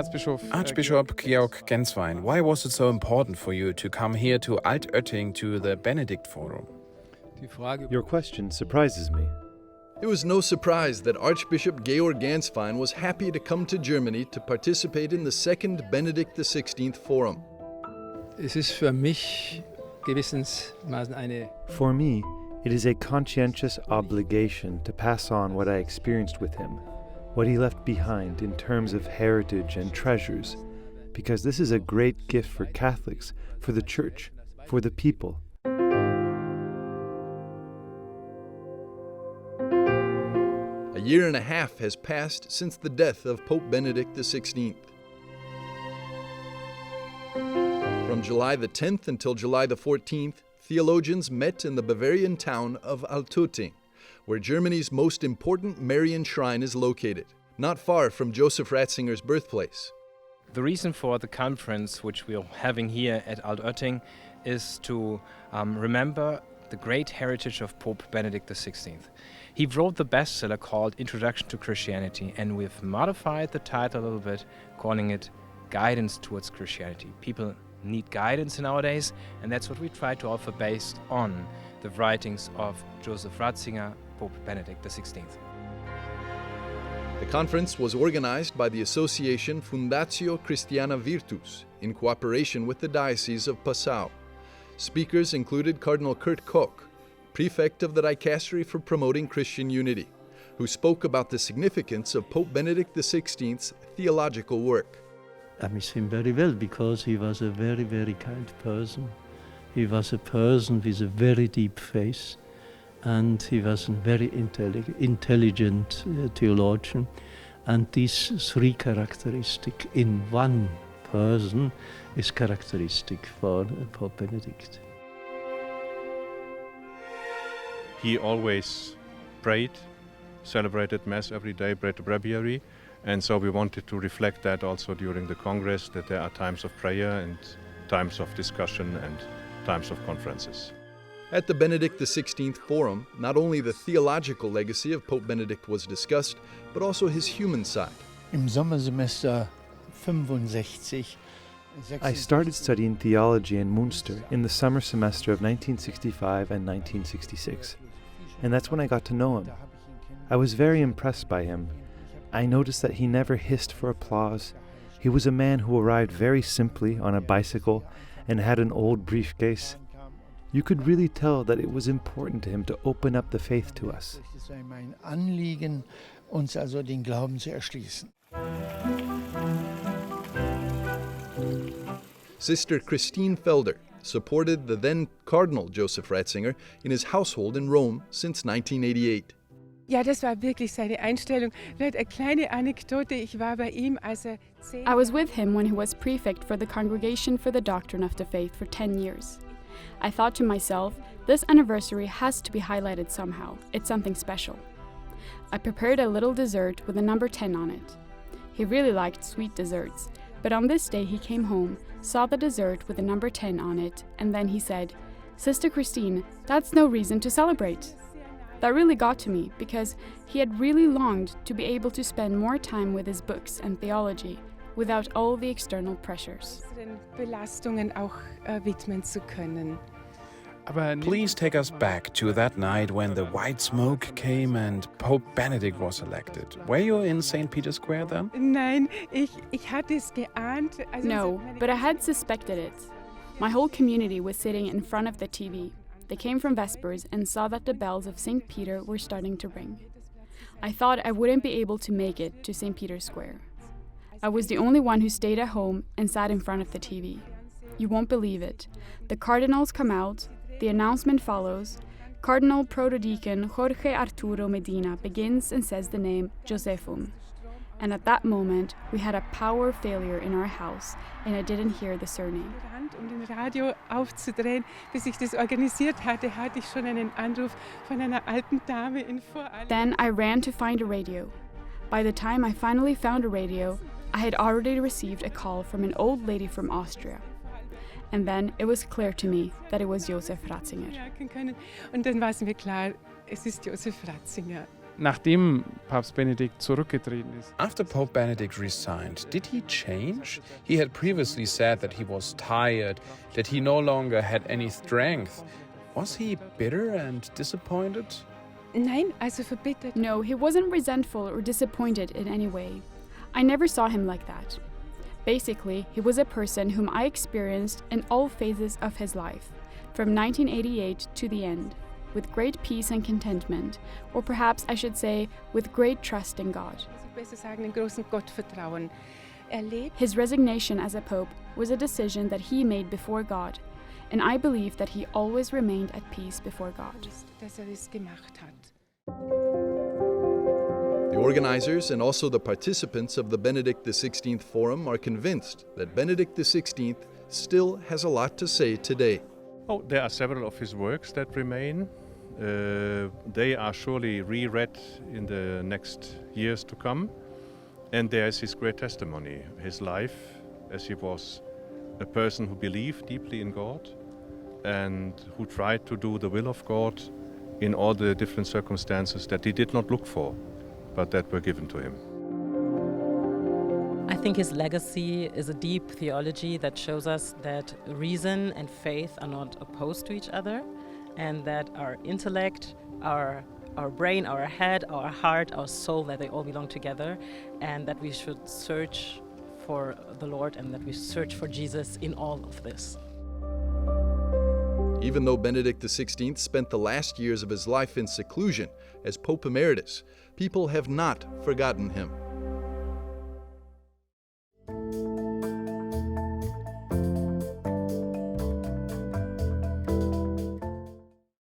Archbishop Georg Gänswein, why was it so important for you to come here to Altötting to the Benedict Forum? Your question surprises me. It was no surprise that Archbishop Georg Gänswein was happy to come to Germany to participate in the second Benedict XVI Forum. For me, it is a conscientious obligation to pass on what I experienced with him, what he left behind in terms of heritage and treasures, because this is a great gift for Catholics, for the Church, for the people. A year and a half has passed since the death of Pope Benedict XVI. From July the 10th until July the 14th, theologians met in the Bavarian town of Altötting, where Germany's most important Marian shrine is located, not far from Joseph Ratzinger's birthplace. The reason for the conference, which we are having here at Altötting, is to remember the great heritage of Pope Benedict XVI. He wrote the bestseller called Introduction to Christianity, and we've modified the title a little bit, calling it Guidance Towards Christianity. People need guidance nowadays, and that's what we try to offer based on the writings of Joseph Ratzinger, Pope Benedict XVI. The conference was organized by the association Fundatio Christiana Virtus in cooperation with the Diocese of Passau. Speakers included Cardinal Kurt Koch, prefect of the Dicastery for Promoting Christian Unity, who spoke about the significance of Pope Benedict XVI's theological work. I miss him very well because he was a very, very kind person. He was a person with a very deep faith, and he was a very intelligent theologian. And these three characteristics in one person is characteristic for Pope Benedict. He always prayed, celebrated Mass every day, prayed the breviary, and so we wanted to reflect that also during the Congress, that there are times of prayer and times of discussion and times of conferences. At the Benedict XVI Forum, not only the theological legacy of Pope Benedict was discussed, but also his human side. Im Sommersemester 65. I started studying theology in Münster in the summer semester of 1965 and 1966, and that's when I got to know him. I was very impressed by him. I noticed that he never hissed for applause. He was a man who arrived very simply on a bicycle and had an old briefcase. You could really tell that it was important to him to open up the faith to us. Es sei mein Anliegen, uns also den Glauben zu erschließen. Sister Christine Felder supported the then Cardinal Joseph Ratzinger in his household in Rome since 1988. Ja, das war wirklich seine Einstellung. Vielleicht eine kleine Anekdote. Ich war bei ihm, als I was with him when he was prefect for the Congregation for the Doctrine of the Faith for 10 years. I thought to myself, this anniversary has to be highlighted somehow. It's something special. I prepared a little dessert with a number 10 on it. He really liked sweet desserts, but on this day he came home, saw the dessert with a number 10 on it, and then he said, "Sister Christine, that's no reason to celebrate." That really got to me, because he had really longed to be able to spend more time with his books and theology, without all the external pressures. Belastungen auch widmen zu können. Please take us back to that night when the white smoke came and Pope Benedict was elected. Were you in St. Peter's Square then? Nein, ich hatte es geahnt. No, but I had suspected it. My whole community was sitting in front of the TV. They came from Vespers and saw that the bells of St. Peter were starting to ring. I thought I wouldn't be able to make it to St. Peter's Square. I was the only one who stayed at home and sat in front of the TV. You won't believe it. The cardinals come out, the announcement follows. Cardinal Protodeacon Jorge Arturo Medina begins and says the name Josephum. And at that moment, we had a power failure in our house, and I didn't hear the surname. Den Radio aufzudrehen, bis ich das organisiert hatte ich schon einen Anruf von einer alten Dame in Vorarlberg. Then I ran to find a radio. By the time I finally found a radio, I had already received a call from an old lady from Austria. And then it was clear to me that it was Joseph Ratzinger. Und dann war es mir klar, es ist Joseph Ratzinger. Nachdem Papst Benedikt zurückgetreten ist, After Pope Benedict resigned, did he change? He had previously said that he was tired, that he no longer had any strength. Was he bitter and disappointed? Nein, also verbittert. No, he wasn't resentful or disappointed in any way. I never saw him like that. Basically, he was a person whom I experienced in all phases of his life, from 1988 to the end, with great peace and contentment, or perhaps I should say, with great trust in God. Besser sagen, ein großen Gottvertrauen. Erlebt. His resignation as a pope was a decision that he made before God, and I believe that he always remained at peace before God. Dass es gemacht hat. The organizers and also the participants of the Benedict XVI Forum are convinced that Benedict XVI still has a lot to say today. Oh, there are several of his works that remain. They are surely reread in the next years to come. And there is his great testimony, his life, as he was a person who believed deeply in God and who tried to do the will of God in all the different circumstances that he did not look for, but that were given to him. I think his legacy is a deep theology that shows us that reason and faith are not opposed to each other, and that our intellect, our brain, our head, our heart, our soul, that they all belong together, and that we should search for the Lord and that we search for Jesus in all of this. Even though Benedict XVI spent the last years of his life in seclusion as Pope Emeritus, people have not forgotten him.